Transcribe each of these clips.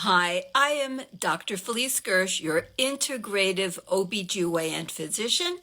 Hi, I am Dr. Felice Gersh, your integrative OBGYN physician.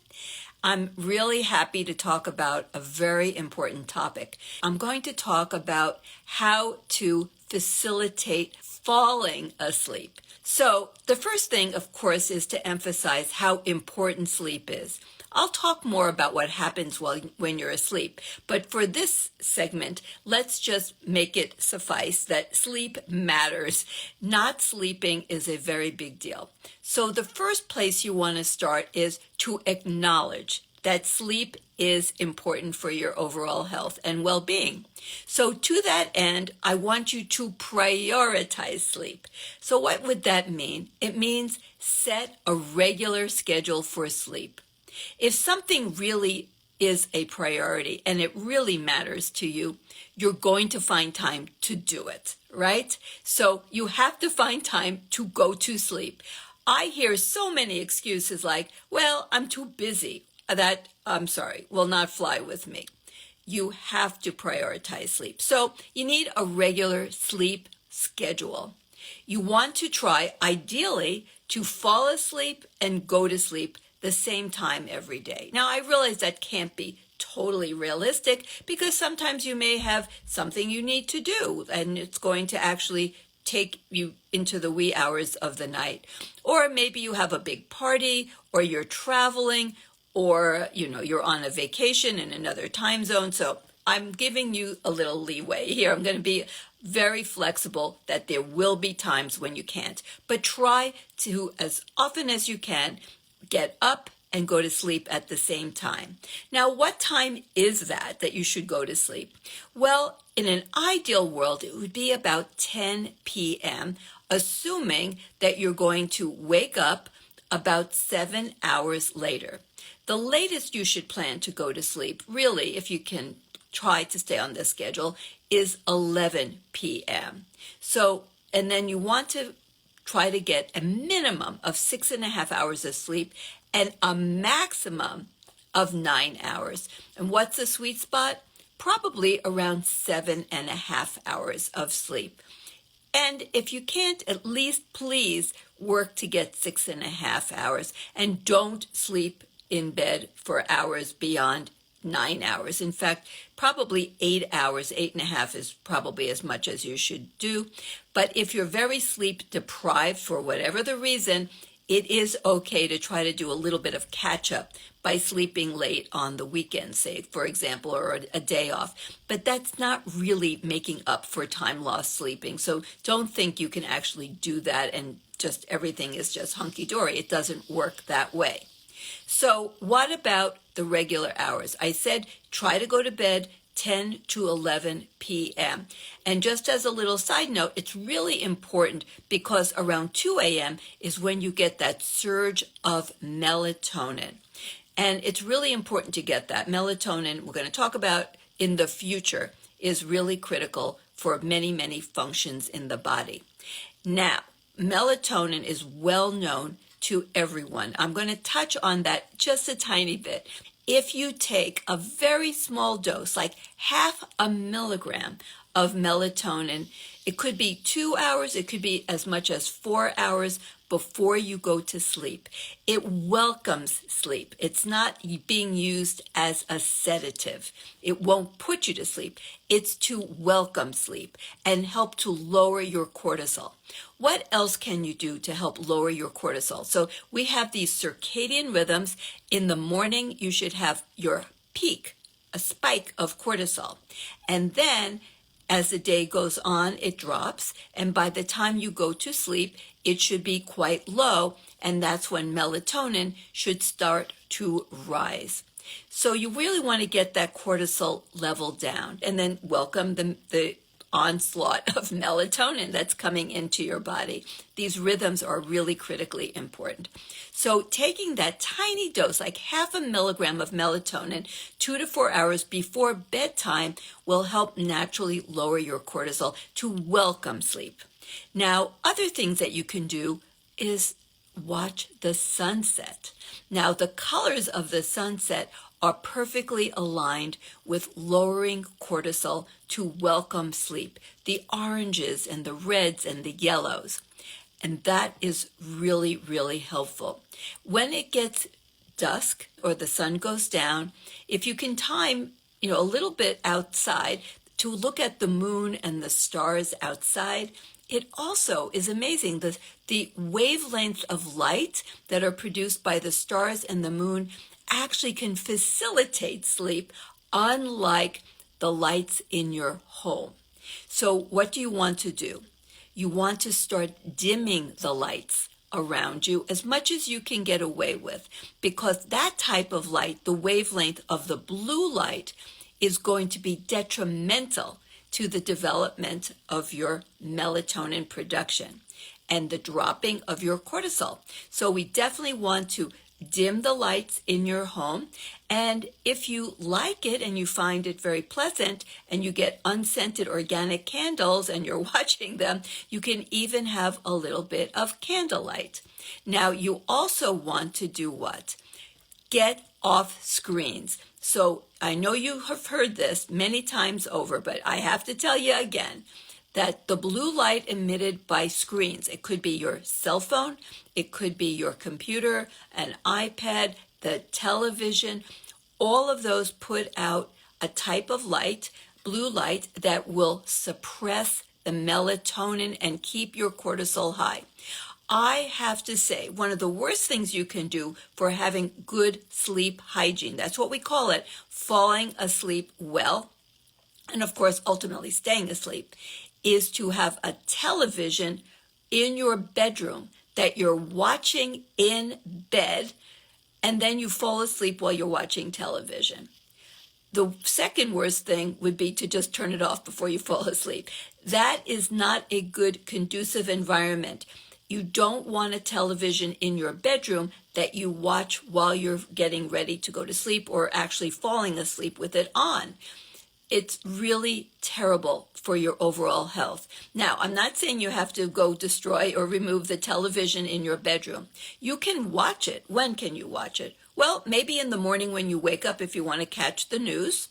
I'm really happy to talk about a very important topic. I'm going to talk about how to facilitate falling asleep. So the first thing, of course, is to emphasize how important sleep is. I'll talk more about what happens when you're asleep, but for this segment, let's just make it suffice that sleep matters. Not sleeping is a very big deal. So the first place you want to start is to acknowledge that sleep is important for your overall health and well-being. So to that end, I want you to prioritize sleep. So what would that mean? It means set a regular schedule for sleep. If something really is a priority and it really matters to you, you're going to find time to do it, right? So you have to find time to go to sleep. I hear so many excuses like, well, I'm too busy. That, will not fly with me. You have to prioritize sleep. So you need a regular sleep schedule. You want to try, ideally, to fall asleep and go to sleep the same time every day. Now, I realize that can't be totally realistic because sometimes you may have something you need to do and it's going to actually take you into the wee hours of the night. Or maybe you have a big party or you're traveling or, you're on a vacation in another time zone. So I'm giving you a little leeway here. I'm going to be very flexible that there will be times when you can't. But try to, as often as you can, get up and go to sleep at the same time. Now, what time is that you should go to sleep? Well, in an ideal world, it would be about 10 p.m., assuming that you're going to wake up about 7 hours later. The latest you should plan to go to sleep, really, if you can try to stay on this schedule, is 11 p.m. So, and then you want to try to get a minimum of 6.5 hours of sleep and a maximum of 9 hours. And what's the sweet spot? Probably around 7.5 hours of sleep. And if you can't, at least please work to get 6.5 hours and don't sleep in bed for hours beyond 9 hours. In fact, probably 8 hours, 8.5 is probably as much as you should do. But if you're very sleep deprived for whatever the reason, it is okay to try to do a little bit of catch up by sleeping late on the weekend, say, for example, or a day off. But that's not really making up for time lost sleeping. So don't think you can actually do that and just everything is just hunky-dory. It doesn't work that way. So what about the regular hours? I said try to go to bed 10 to 11 p.m. And just as a little side note, it's really important because around 2 a.m. is when you get that surge of melatonin. And it's really important to get that. Melatonin, we're going to talk about in the future, is really critical for many, many functions in the body. Now, melatonin is well known to everyone. I'm going to touch on that just a tiny bit. If you take a very small dose, like 0.5 milligram of melatonin, it could be 2 hours, it could be as much as 4 hours before you go to sleep. It welcomes sleep. It's not being used as a sedative. It won't put you to sleep. It's to welcome sleep and help to lower your cortisol. What else can you do to help lower your cortisol? So we have these circadian rhythms. In the morning, you should have your peak, a spike of cortisol. And then as the day goes on, it drops. And by the time you go to sleep, it should be quite low. And that's when melatonin should start to rise. So you really want to get that cortisol level down and then welcome the onslaught of melatonin that's coming into your body. These rhythms are really critically important. So taking that tiny dose, like 0.5 milligram of melatonin, 2 to 4 hours before bedtime will help naturally lower your cortisol to welcome sleep. Now, other things that you can do is watch the sunset. Now, the colors of the sunset are perfectly aligned with lowering cortisol to welcome sleep, the oranges and the reds and the yellows. And that is really, really helpful. When it gets dusk or the sun goes down, if you can time, a little bit outside to look at the moon and the stars outside, it also is amazing. The wavelength of light that are produced by the stars and the moon actually can facilitate sleep, unlike the lights in your home. So what do you want to do? You want to start dimming the lights around you as much as you can get away with, because that type of light, the wavelength of the blue light, is going to be detrimental to the development of your melatonin production and the dropping of your cortisol. So we definitely want to dim the lights in your home. And if you like it and you find it very pleasant and you get unscented organic candles and you're watching them, you can even have a little bit of candlelight. Now, you also want to do what? Get off screens. So I know you have heard this many times over, but I have to tell you again that the blue light emitted by screens, it could be your cell phone, it could be your computer, an iPad, the television, all of those put out a type of light, blue light, that will suppress the melatonin and keep your cortisol high. I have to say, one of the worst things you can do for having good sleep hygiene, that's what we call it, falling asleep well, and of course, ultimately staying asleep, is to have a television in your bedroom that you're watching in bed, and then you fall asleep while you're watching television. The second worst thing would be to just turn it off before you fall asleep. That is not a good, conducive environment. You don't want a television in your bedroom that you watch while you're getting ready to go to sleep or actually falling asleep with it on. It's really terrible for your overall health. Now, I'm not saying you have to go destroy or remove the television in your bedroom. You can watch it. When can you watch it? Well, maybe in the morning when you wake up if you want to catch the news,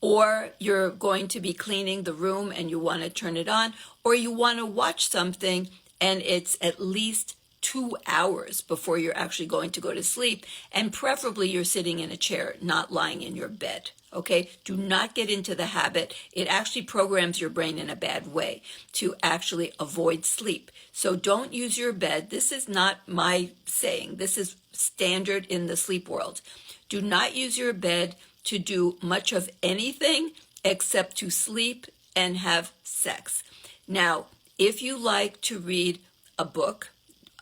or you're going to be cleaning the room and you want to turn it on, or you want to watch something and it's at least 2 hours before you're actually going to go to sleep, and preferably you're sitting in a chair, not lying in your bed. Okay, do not get into the habit. It actually programs your brain in a bad way to actually avoid sleep. So don't use your bed. This is not my saying. This is standard in the sleep world. Do not use your bed to do much of anything except to sleep and have sex. Now, if you like to read a book,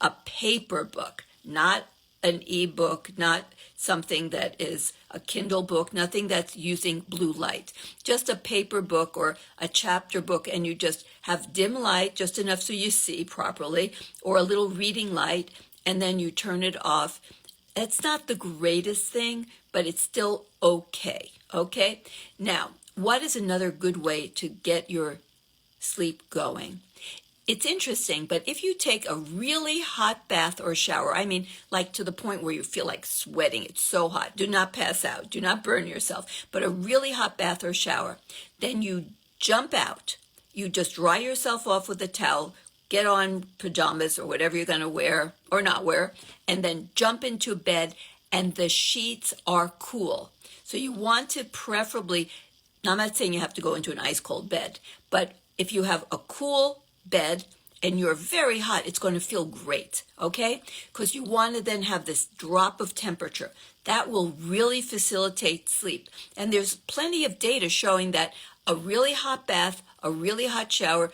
a paper book, not an e-book, not something that is a Kindle book, nothing that's using blue light, just a paper book or a chapter book, and you just have dim light, just enough so you see properly, or a little reading light, and then you turn it off. It's not the greatest thing, but it's still okay. Now, what is another good way to get your sleep going? It's interesting, but if you take a really hot bath or shower, I mean, like to the point where you feel like sweating, it's so hot, do not pass out, do not burn yourself, but a really hot bath or shower, then you jump out, you just dry yourself off with a towel, get on pajamas or whatever you're going to wear or not wear, and then jump into bed, and the sheets are cool. So you want to preferably, now I'm not saying you have to go into an ice cold bed, but if you have a cool bed and you're very hot, it's going to feel great, okay? Because you want to then have this drop of temperature. That will really facilitate sleep. And there's plenty of data showing that a really hot bath, a really hot shower,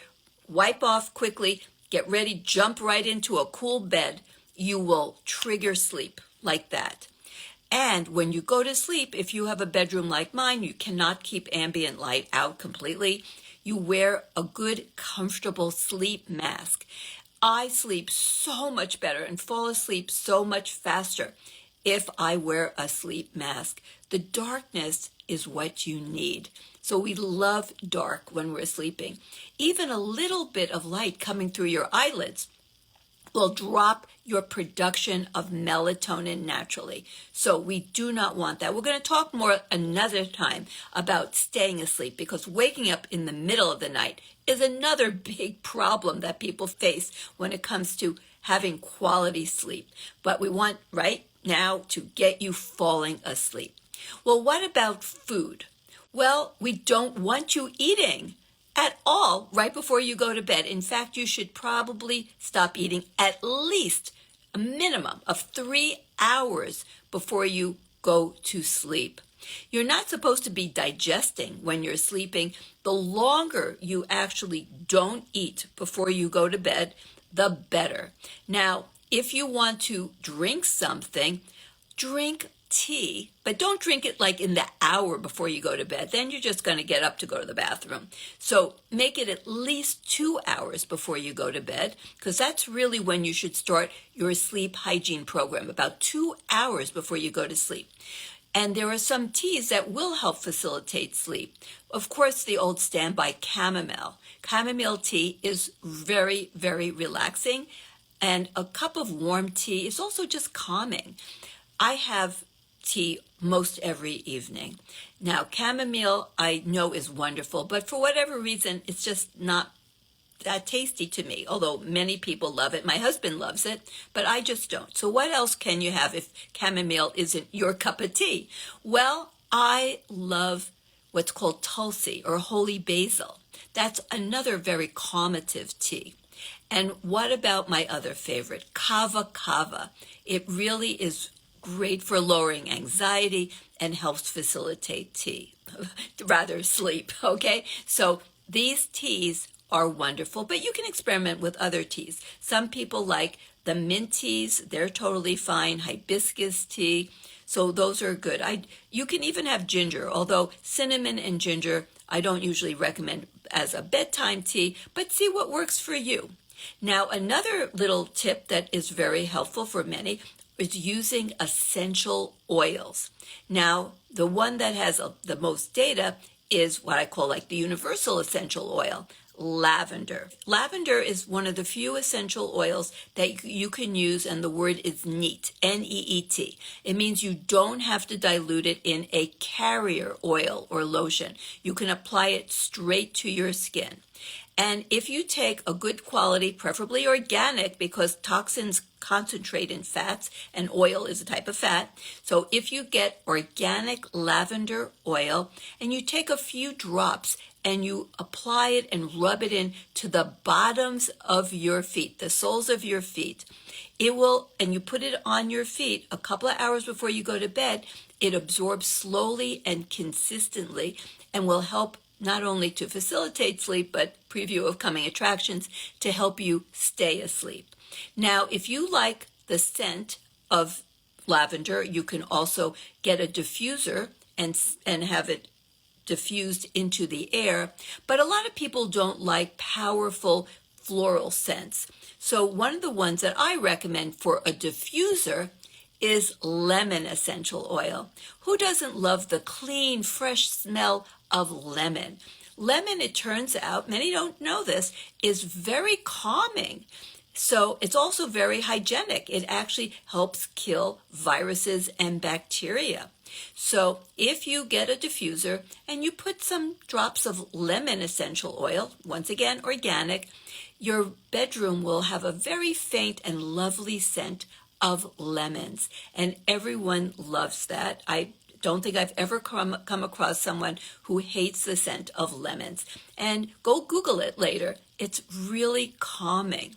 wipe off quickly, get ready, jump right into a cool bed, you will trigger sleep like that. And when you go to sleep, if you have a bedroom like mine, you cannot keep ambient light out completely. You wear a good, comfortable sleep mask. I sleep so much better and fall asleep so much faster if I wear a sleep mask. The darkness is what you need. So we love dark when we're sleeping. Even a little bit of light coming through your eyelids will drop your production of melatonin naturally. So we do not want that. We're going to talk more another time about staying asleep, because waking up in the middle of the night is another big problem that people face when it comes to having quality sleep. But we want right now to get you falling asleep. Well, what about food? Well, we don't want you eating at all right before you go to bed. In fact, you should probably stop eating at least a minimum of 3 hours before you go to sleep. You're not supposed to be digesting when you're sleeping. The longer you actually don't eat before you go to bed, the better. Now, if you want to drink something, drink tea, but don't drink it like in the hour before you go to bed. Then you're just going to get up to go to the bathroom. So make it at least 2 hours before you go to bed, because that's really when you should start your sleep hygiene program, about 2 hours before you go to sleep. And there are some teas that will help facilitate sleep. Of course, the old standby chamomile. Chamomile tea is very, very relaxing. And a cup of warm tea is also just calming. I have tea most every evening. Now, chamomile I know is wonderful, but for whatever reason, it's just not that tasty to me, although many people love it. My husband loves it, but I just don't. So what else can you have if chamomile isn't your cup of tea? Well, I love what's called tulsi or holy basil. That's another very calmative tea. And what about my other favorite, kava kava? It really is great for lowering anxiety and helps facilitate sleep, okay? So these teas are wonderful, but you can experiment with other teas. Some people like the mint teas, they're totally fine, hibiscus tea, so those are good. You can even have ginger, although cinnamon and ginger I don't usually recommend as a bedtime tea, but see what works for you. Now, another little tip that is very helpful for many is using essential oils. Now, the one that has the most data is what I call like the universal essential oil, lavender. Lavender is one of the few essential oils that you can use, and the word is neat, N-E-E-T. It means you don't have to dilute it in a carrier oil or lotion. You can apply it straight to your skin. And if you take a good quality, preferably organic, because toxins concentrate in fats and oil is a type of fat. So if you get organic lavender oil and you take a few drops and you apply it and rub it in to the bottoms of your feet, the soles of your feet, it will, and you put it on your feet a couple of hours before you go to bed, it absorbs slowly and consistently and will help not only to facilitate sleep, but preview of coming attractions to help you stay asleep. Now, if you like the scent of lavender, you can also get a diffuser and have it diffused into the air. But a lot of people don't like powerful floral scents. So one of the ones that I recommend for a diffuser is lemon essential oil. Who doesn't love the clean, fresh smell of lemon? Lemon, it turns out, many don't know this, is very calming. So it's also very hygienic. It actually helps kill viruses and bacteria. So if you get a diffuser and you put some drops of lemon essential oil, once again organic, your bedroom will have a very faint and lovely scent of lemons, and everyone loves that. I don't think I've ever come across someone who hates the scent of lemons. And go Google it later. It's really calming.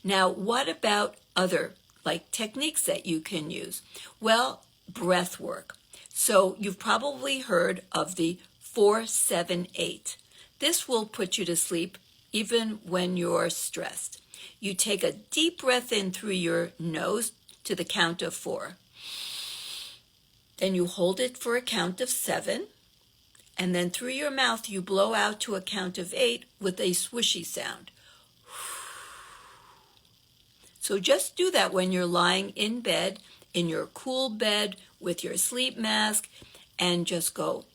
Now, what about other techniques that you can use? Well, breath work. So you've probably heard of the 4-7-8. This will put you to sleep even when you're stressed. You take a deep breath in through your nose to the count of 4. Then you hold it for a count of 7. And then through your mouth, you blow out to a count of 8 with a swishy sound. So just do that when you're lying in bed, in your cool bed, with your sleep mask, and just go.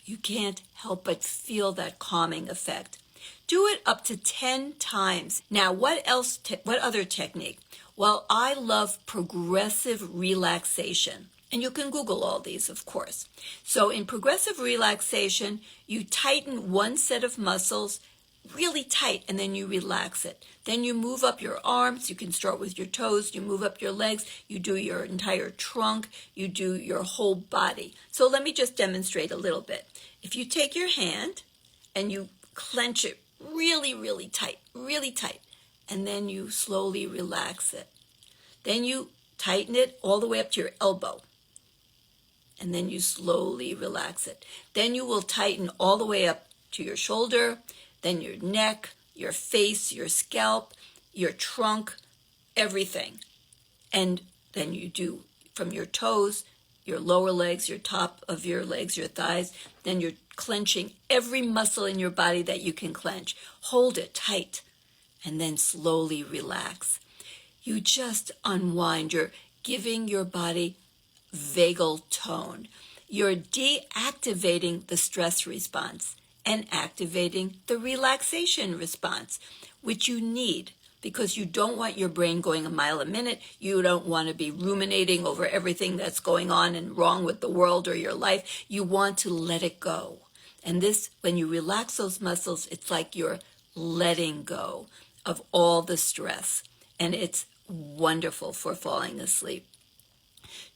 you can't help but feel that calming effect. Do it up to 10 times. Now, what other technique? Well, I love progressive relaxation. And you can Google all these, of course. So in progressive relaxation, you tighten one set of muscles really tight, and then you relax it. Then you move up your arms. You can start with your toes. You move up your legs. You do your entire trunk. You do your whole body. So let me just demonstrate a little bit. If you take your hand and you clench it really, really tight, and then you slowly relax it. Then you tighten it all the way up to your elbow, and then you slowly relax it. Then you will tighten all the way up to your shoulder, then your neck, your face, your scalp, your trunk, everything. And then you do from your toes, your lower legs, your top of your legs, your thighs. Then you're clenching every muscle in your body that you can clench. Hold it tight and then slowly relax. You just unwind. You're giving your body vagal tone. You're deactivating the stress response and activating the relaxation response, which you need because you don't want your brain going a mile a minute. You don't want to be ruminating over everything that's going on and wrong with the world or your life. You want to let it go. And this, when you relax those muscles, it's like you're letting go of all the stress. And it's wonderful for falling asleep.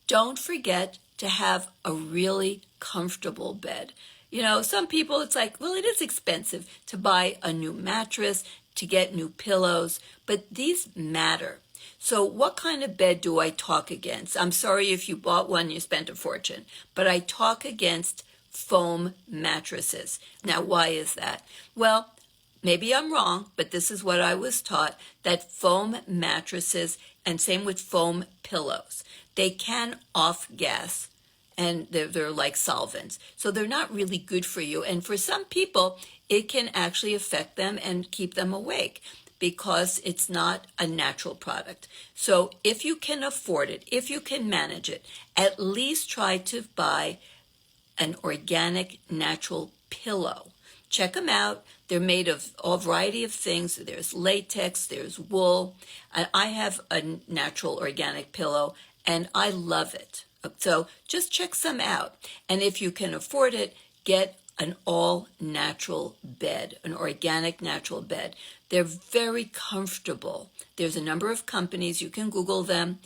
Don't forget to have a really comfortable bed. You know, some people, it's like, well, it is expensive to buy a new mattress, to get new pillows, but these matter. So what kind of bed do I talk against? I'm sorry if you bought one, you spent a fortune, but I talk against foam mattresses. Now, why is that? Well, maybe I'm wrong, but this is what I was taught, that foam mattresses, and same with foam pillows, they can off-gas, and they're like solvents. So they're not really good for you. And for some people, it can actually affect them and keep them awake because it's not a natural product. So if you can afford it, if you can manage it, at least try to buy an organic, natural pillow. Check them out. They're made of a variety of things. There's latex, there's wool. I have a natural organic pillow, and I love it. So just check some out. And if you can afford it, get an all-natural bed, an organic natural bed. They're very comfortable. There's a number of companies. You can Google them.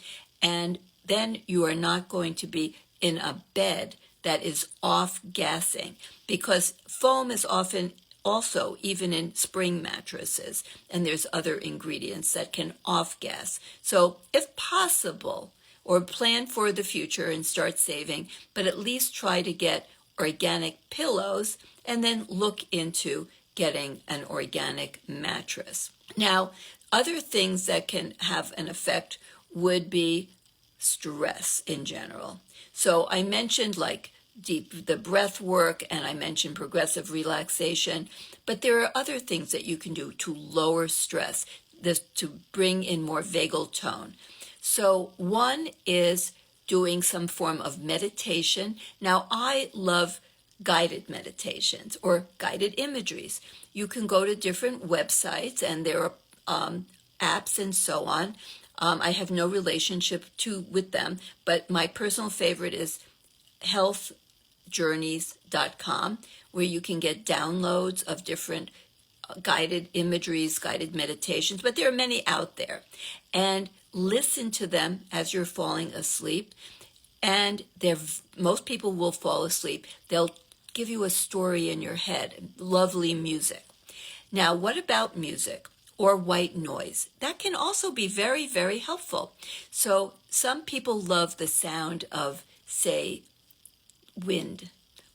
And then you are not going to be in a bed that is off-gassing, because foam is often also even in spring mattresses, and there's other ingredients that can off-gas. So if possible, or plan for the future and start saving, but at least try to get organic pillows and then look into getting an organic mattress. Now, other things that can have an effect would be stress in general. So I mentioned like the breath work, and I mentioned progressive relaxation, but there are other things that you can do to lower stress, to bring in more vagal tone. So one is doing some form of meditation. Now, I love guided meditations or guided imageries. You can go to different websites, and there are apps and so on. I have no relationship with them, but my personal favorite is healthjourneys.com, where you can get downloads of different guided imageries, guided meditations, but there are many out there. And listen to them as you're falling asleep. And most people will fall asleep. They'll give you a story in your head, lovely music. Now, what about music or white noise? That can also be very, very helpful. So some people love the sound of, say, wind,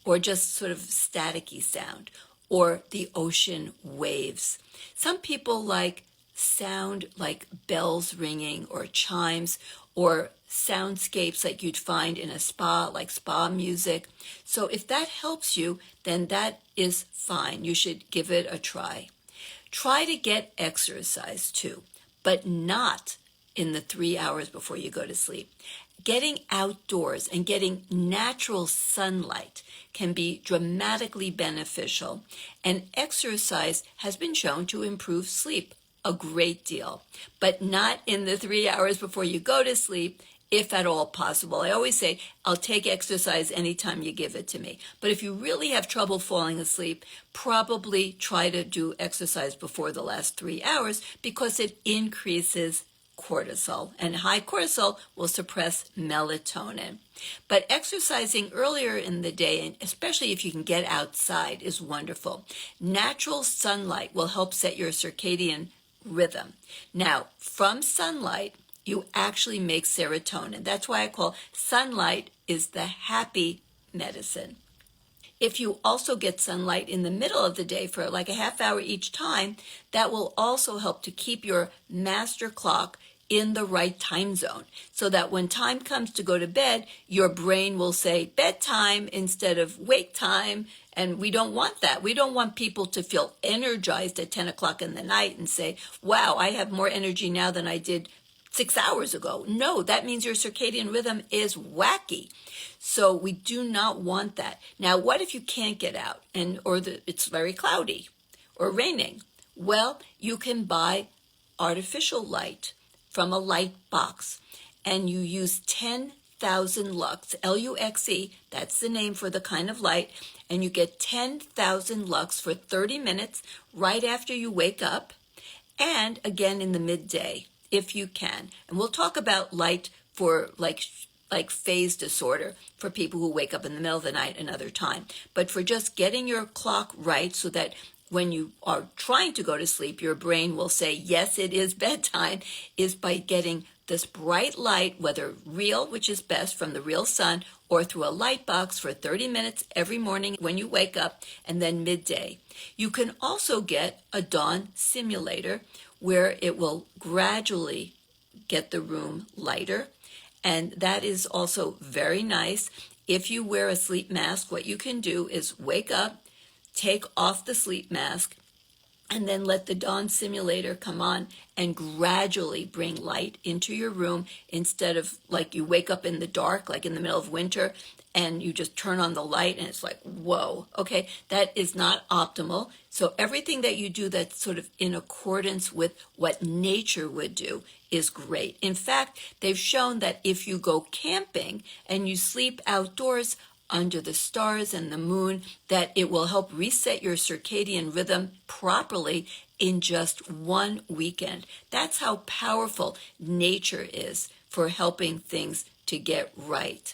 or just sort of staticky sound, or the ocean waves. Some people like sound like bells ringing or chimes, or soundscapes like you'd find in a spa, like spa music. So if that helps you, then that is fine. You should give it a try. Try to get exercise too, but not in the 3 hours before you go to sleep. Getting outdoors and getting natural sunlight can be dramatically beneficial, and exercise has been shown to improve sleep a great deal, but not in the 3 hours before you go to sleep, if at all possible. I always say, I'll take exercise anytime you give it to me. But if you really have trouble falling asleep, probably try to do exercise before the last 3 hours because it increases cortisol, and high cortisol will suppress melatonin. But exercising earlier in the day, and especially if you can get outside, is wonderful. Natural sunlight will help set your circadian rhythm. Now, from sunlight, you actually make serotonin. That's why I call sunlight is the happy medicine. If you also get sunlight in the middle of the day for like a half hour each time, that will also help to keep your master clock in the right time zone, so that when time comes to go to bed, your brain will say bedtime instead of wake time. And we don't want that. We don't want people to feel energized at 10 o'clock in the night and say, wow, I have more energy now than I did 6 hours ago. No, that means your circadian rhythm is wacky. So we do not want that. Now, what if you can't get out it's very cloudy or raining? Well, you can buy artificial light from a light box, and you use 10,000 lux, L-U-X-E, that's the name for the kind of light, and you get 10,000 lux for 30 minutes right after you wake up, and again in the midday, if you can. And we'll talk about light for like phase disorder for people who wake up in the middle of the night another time. But for just getting your clock right so that when you are trying to go to sleep, your brain will say, yes, it is bedtime, is by getting this bright light, whether real, which is best from the real sun, or through a light box for 30 minutes every morning when you wake up, and then midday. You can also get a dawn simulator where it will gradually get the room lighter, and that is also very nice. If you wear a sleep mask, what you can do is wake up, take off the sleep mask, and then let the dawn simulator come on and gradually bring light into your room, instead of like you wake up in the dark, like in the middle of winter, and you just turn on the light and it's like, whoa, okay, that is not optimal. So everything that you do that's sort of in accordance with what nature would do is great. In fact, they've shown that if you go camping and you sleep outdoors under the stars and the moon, that it will help reset your circadian rhythm properly in just one weekend. That's how powerful nature is for helping things to get right.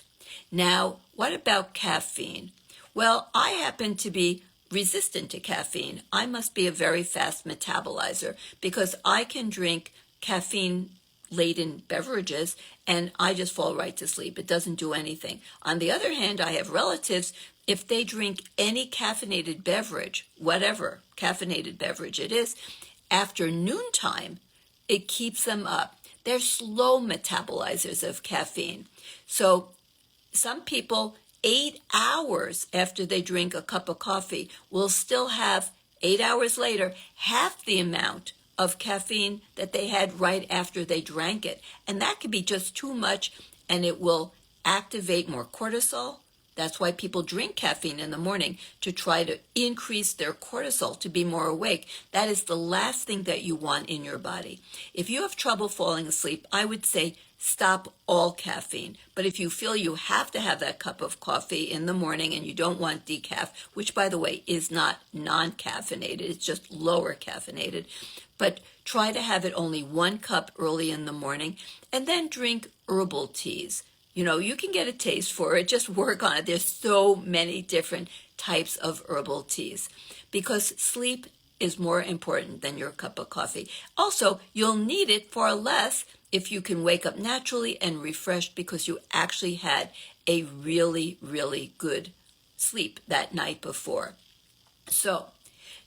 Now, what about caffeine? Well, I happen to be resistant to caffeine. I must be a very fast metabolizer because I can drink caffeine-laden beverages and I just fall right to sleep. It doesn't do anything. On the other hand, I have relatives, if they drink any caffeinated beverage, whatever caffeinated beverage it is, after noontime, it keeps them up. They're slow metabolizers of caffeine. So some people, 8 hours after they drink a cup of coffee, will still have 8 hours later half the amount of caffeine that they had right after they drank it. And that could be just too much, and it will activate more cortisol. That's why people drink caffeine in the morning, to try to increase their cortisol, to be more awake. That is the last thing that you want in your body. If you have trouble falling asleep, I would say stop all caffeine. But if you feel you have to have that cup of coffee in the morning and you don't want decaf, which by the way is not non-caffeinated, it's just lower caffeinated, but try to have it only 1 cup early in the morning, and then drink herbal teas. You know, you can get a taste for it, just work on it. There's so many different types of herbal teas because sleep is more important than your cup of coffee. Also, you'll need it far less if you can wake up naturally and refreshed because you actually had a really, really good sleep that night before. So,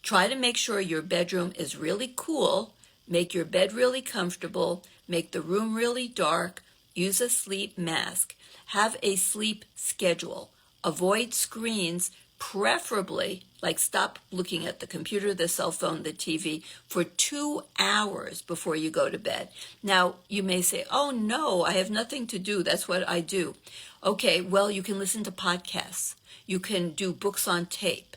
try to make sure your bedroom is really cool, make your bed really comfortable, make the room really dark, use a sleep mask, have a sleep schedule, avoid screens preferably, like, stop looking at the computer, the cell phone, the TV for 2 hours before you go to bed. Now, you may say, oh no, I have nothing to do. That's what I do. Okay, well, you can listen to podcasts. You can do books on tape.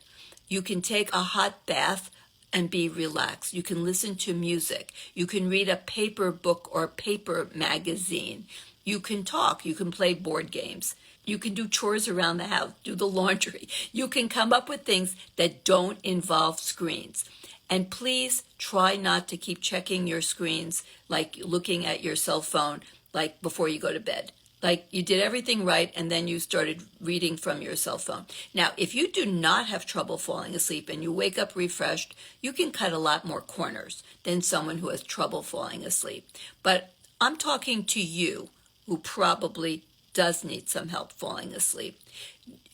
You can take a hot bath and be relaxed. You can listen to music. You can read a paper book or paper magazine. You can talk. You can play board games. You can do chores around the house, do the laundry. You can come up with things that don't involve screens. And please try not to keep checking your screens, like looking at your cell phone, like before you go to bed. Like you did everything right and then you started reading from your cell phone. Now, if you do not have trouble falling asleep and you wake up refreshed, you can cut a lot more corners than someone who has trouble falling asleep. But I'm talking to you who probably does need some help falling asleep.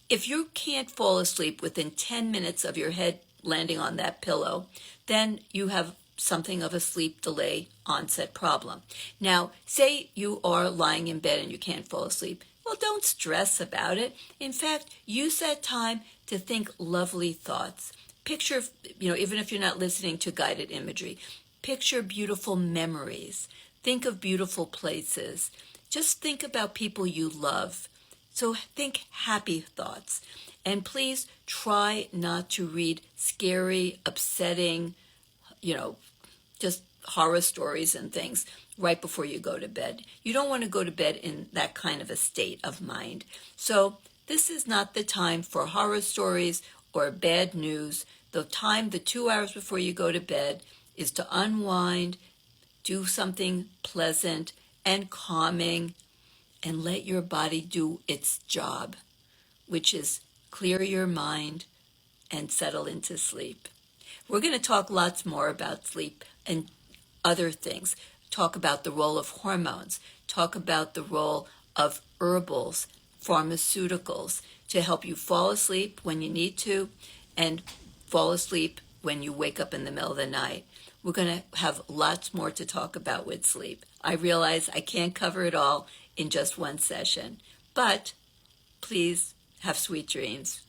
If you can't fall asleep within 10 minutes of your head landing on that pillow, then you have something of a sleep delay onset problem. Now, say you are lying in bed and you can't fall asleep. Well, don't stress about it. In fact, use that time to think lovely thoughts. Picture, even if you're not listening to guided imagery, picture beautiful memories. Think of beautiful places. Just think about people you love. So think happy thoughts. And please try not to read scary, upsetting, just horror stories and things right before you go to bed. You don't want to go to bed in that kind of a state of mind. So this is not the time for horror stories or bad news. The 2 hours before you go to bed is to unwind, do something pleasant and calming, and let your body do its job, which is clear your mind and settle into sleep. We're going to talk lots more about sleep and other things. Talk about the role of hormones. Talk about the role of herbals, pharmaceuticals to help you fall asleep when you need to and fall asleep when you wake up in the middle of the night. We're going to have lots more to talk about with sleep. I realize I can't cover it all in just one session, but please have sweet dreams.